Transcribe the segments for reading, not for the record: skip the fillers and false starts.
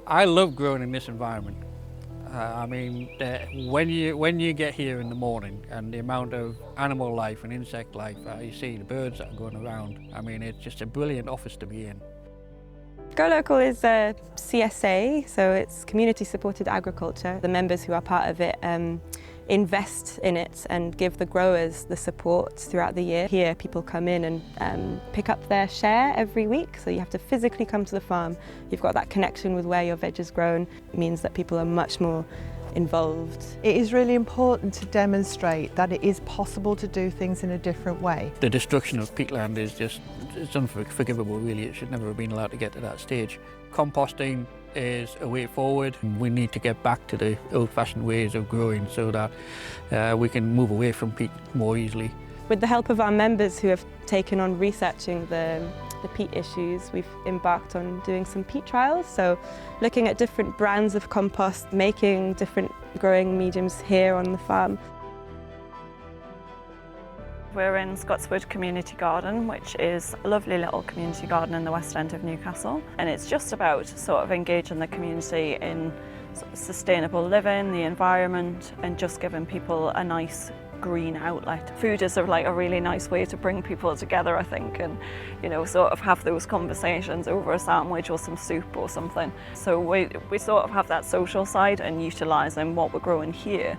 I love growing in this environment. I mean, when you get here in the morning and the amount of animal life and insect life, you see the birds that are going around, I mean, it's just a brilliant office to be in. Go Local is a CSA, so it's community supported agriculture. The members who are part of it invest in it and give the growers the support throughout the year. Here people come in and pick up their share every week, so you have to physically come to the farm. You've got that connection with where your veg is grown. It means that people are much more involved. It is really important to demonstrate that it is possible to do things in a different way. The destruction of peatland is just, it's unforgivable really. It should never have been allowed to get to that stage. Composting is a way forward. We need to get back to the old-fashioned ways of growing so that we can move away from peat more easily. With the help of our members who have taken on researching the peat issues, we've embarked on doing some peat trials, so looking at different brands of compost, making different growing mediums here on the farm. We're in Scotswood Community Garden, which is a lovely little community garden in the West End of Newcastle, and it's just about sort of engaging the community in sort of sustainable living, the environment, and just giving people a nice green outlet. Food is like a really nice way to bring people together, I think, and sort of have those conversations over a sandwich or some soup or something. So we sort of have that social side and utilising what we're growing here.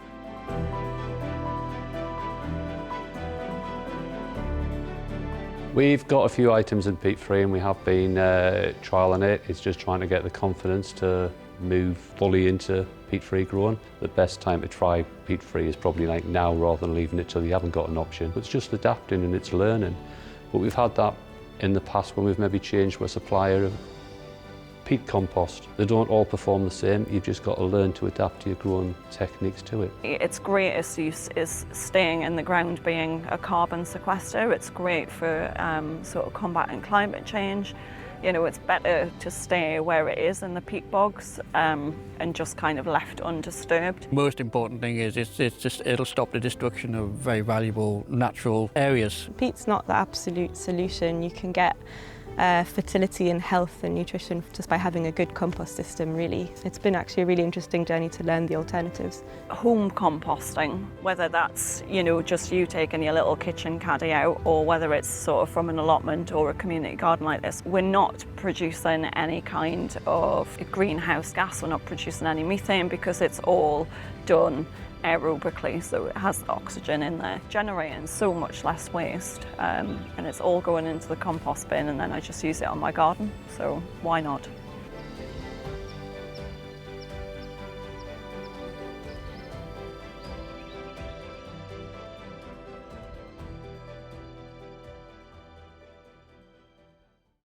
We've got a few items in peat-free and we have been trialling it. It's just trying to get the confidence to move fully into peat-free growing. The best time to try peat-free is probably like now rather than leaving it till you haven't got an option. It's just adapting and it's learning. But we've had that in the past when we've maybe changed to a supplier of peat compost. They don't all perform the same. You've just got to learn to adapt your growing techniques to it. Its greatest use is staying in the ground, being a carbon sequester. It's great for sort of combating climate change. It's better to stay where it is in the peat bogs and just kind of left undisturbed. Most important thing is it'll stop the destruction of very valuable natural areas. Peat's not the absolute solution. You can get fertility and health and nutrition just by having a good compost system, really. It's been actually a really interesting journey to learn the alternatives. Home composting, whether that's just you taking your little kitchen caddy out, or whether it's sort of from an allotment or a community garden like this, we're not producing any kind of greenhouse gas, we're not producing any methane because it's all done aerobically, so it has the oxygen in there, generating so much less waste, and it's all going into the compost bin, and then I just use it on my garden, so why not?